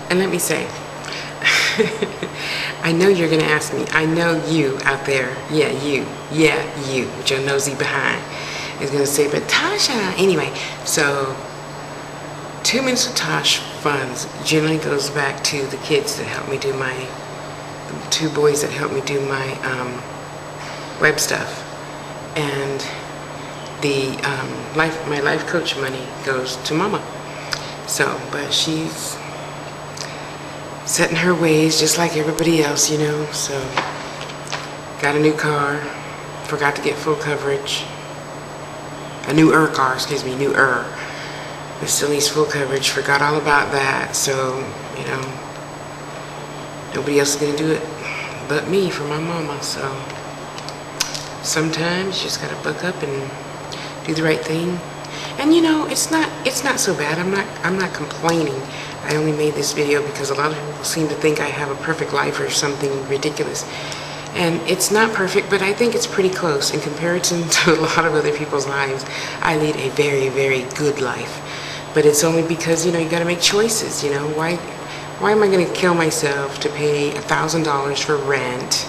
And let me say, I know you're going to ask me. I know you out there, yeah, you, with your nosy behind, is going to say, but Tasha, anyway. So 2 Minutes with Tosh funds generally goes back to the kids that help me do the 2 boys that help me do my web stuff. And my life coach money goes to Mama. So, but she's set in her ways just like everybody else, you know. So, got a new car, forgot to get full coverage. A newer car, newer. But still needs full coverage, forgot all about that. So, you know, nobody else is going to do it but me for my mama. So, sometimes you just got to buck up and do the right thing. And you know, it's not so bad. I'm not complaining. I only made this video because a lot of people seem to think I have a perfect life or something ridiculous. And it's not perfect, but I think it's pretty close in comparison to a lot of other people's lives. I lead a very, very good life. But it's only because, you know, you got to make choices, you know. Why am I going to kill myself to pay $1,000 for rent?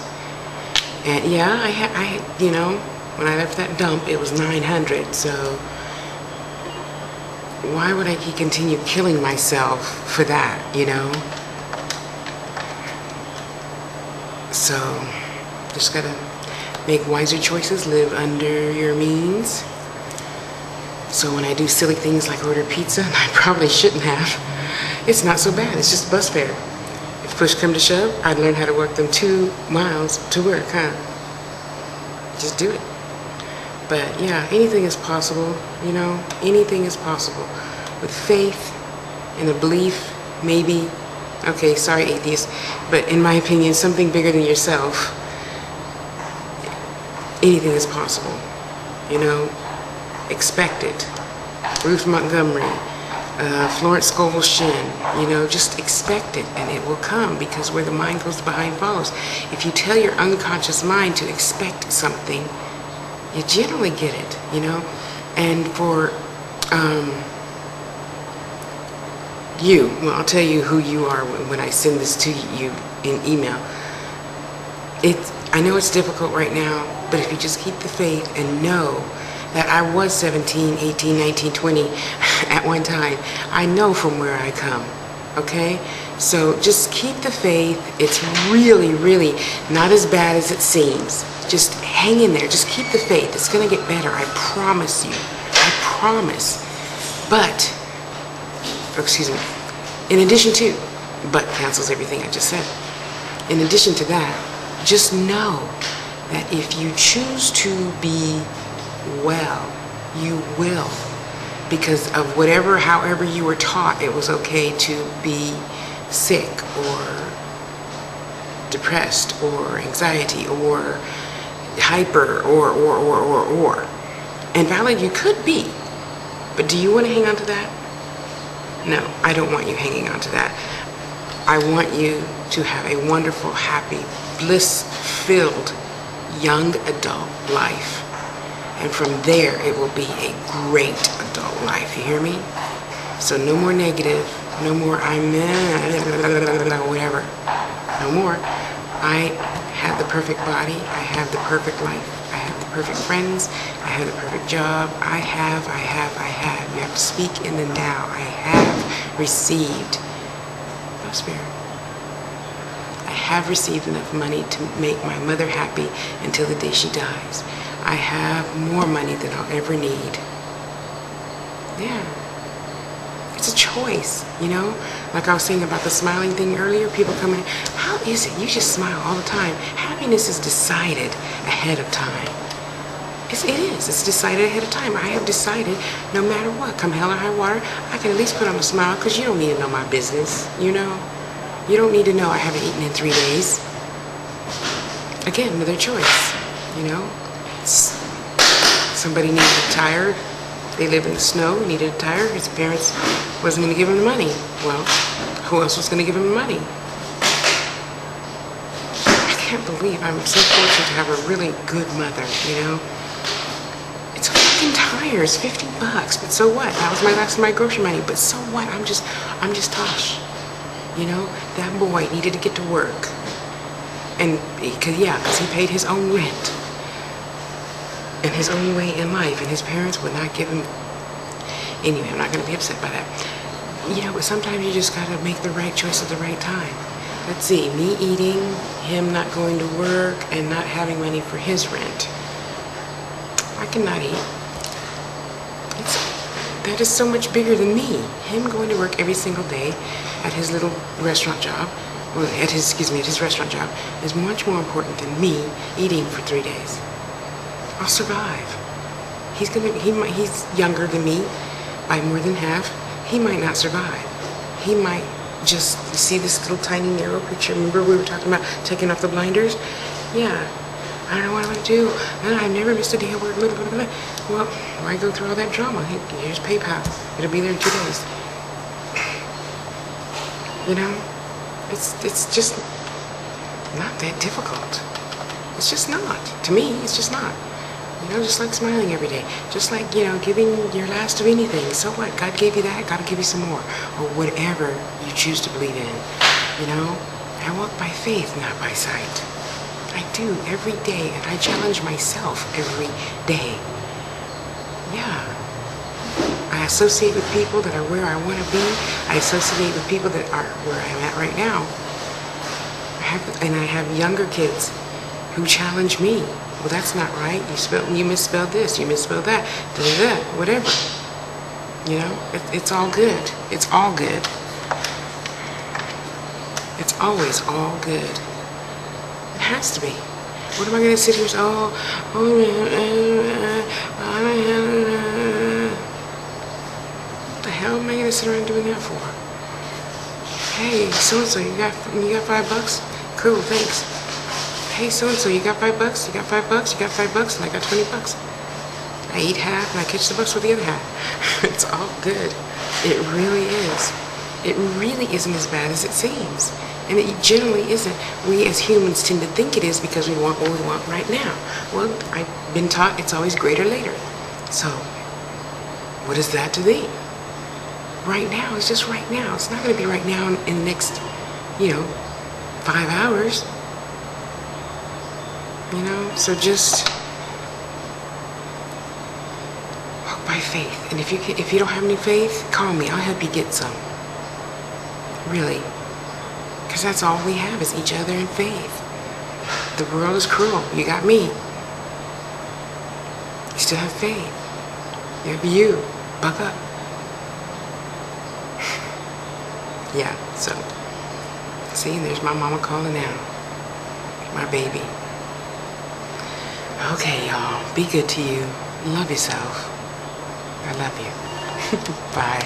And yeah, I you know, when I left that dump, it was $900. So why would I continue killing myself for that, you know? So just gotta make wiser choices, live under your means. So when I do silly things like order pizza, and I probably shouldn't have, it's not so bad. It's just bus fare. If push come to shove, I'd learn how to work them 2 miles to work, huh? Just do it. But yeah, anything is possible, you know? Anything is possible. With faith and a belief, maybe, okay, sorry atheist, but in my opinion, something bigger than yourself, anything is possible, you know? Expect it. Ruth Montgomery, Florence Scovel Shinn, you know, just expect it and it will come, because where the mind goes, the behind follows. If you tell your unconscious mind to expect something, you generally get it, you know. And for you, well, I'll tell you who you are when I send this to you in email. I know it's difficult right now, but if you just keep the faith and know that I was 17, 18, 19, 20 at one time. I know from where I come, okay? So just keep the faith. It's really, really not as bad as it seems. Just hang in there. Just keep the faith. It's going to get better. I promise you. I promise. But, excuse me, in addition to, but cancels everything I just said. In addition to that, just know that if you choose to be well, you will, because of however you were taught it was okay to be sick or depressed or anxiety or hyper or. And valid you could be, but do you want to hang on to that? No, I don't want you hanging on to that. I want you to have a wonderful, happy, bliss-filled young adult life. And from there, it will be a great adult life. You hear me? So no more negative. No more whatever. No more. I have the perfect body. I have the perfect life. I have the perfect friends. I have the perfect job. I have. You have to speak in the now. I have received. I have received enough money to make my mother happy until the day she dies. I have more money than I'll ever need. Yeah. It's a choice, you know? Like I was saying about the smiling thing earlier, people come in, how is it? You just smile all the time. Happiness is decided ahead of time. It is. It's decided ahead of time. I have decided no matter what, come hell or high water, I can at least put on a smile, because you don't need to know my business, you know? You don't need to know I haven't eaten in 3 days. Again, another choice, you know? Somebody needed a tire. They live in the snow, needed a tire. His parents wasn't going to give him the money. Well, who else was going to give him the money? I can't believe I'm so fortunate to have a really good mother, you know? It's a fucking tire. It's $50, but so what? That was my grocery money, but so what? I'm just Tosh. You know, that boy needed to get to work. And because he paid his own rent and his own way in life, and his parents would not give him. Anyway, I'm not going to be upset by that. You know, but sometimes you just got to make the right choice at the right time. Let's see, me eating, him not going to work, and not having money for his rent. I cannot eat. That is so much bigger than me. Him going to work every single day at his little restaurant job, at his restaurant job, is much more important than me eating for 3 days. I'll survive. He's younger than me by more than half. He might not survive. He might just see this little tiny narrow picture. Remember we were talking about taking off the blinders? Yeah. I don't know what I'm going to do. I've never missed a day of work. Well, why go through all that drama? Here's PayPal. It'll be there in 2 days. You know, it's just not that difficult. It's just not. To me, it's just not. You know, just like smiling every day. Just like, you know, giving your last of anything. So what? God gave you that. God will give you some more. Or whatever you choose to believe in. You know, I walk by faith, not by sight. I do every day, and I challenge myself every day. Yeah. I associate with people that are where I want to be. I associate with people that are where I'm at right now. I have younger kids who challenge me. Well, that's not right. You misspelled this. You misspelled that. Whatever. You know, it's all good. It's all good. It's always all good. It has to be. What am I going to sit here and say, what the hell am I going to sit around doing that for? Hey, so-and-so, you got $5? Cool, thanks. Hey, so-and-so, you got $5? You got $5? You got $5? And I got $20. I eat half and I catch the bus with the other half. It's all good. It really is. It really isn't as bad as it seems. And it generally isn't. We as humans tend to think it is because we want what we want right now. Well, I've been taught it's always greater later. So, what is that to thee? Right now is just right now. It's not going to be right now in the next, 5 hours. You know, so just walk by faith. And if you don't have any faith, call me. I'll help you get some. Really. Because that's all we have is each other and faith. The world is cruel. You got me. You still have faith. You have you. Buck up. Yeah, so. See, there's my mama calling now. My baby. Okay, y'all. Be good to you. Love yourself. I love you. Bye.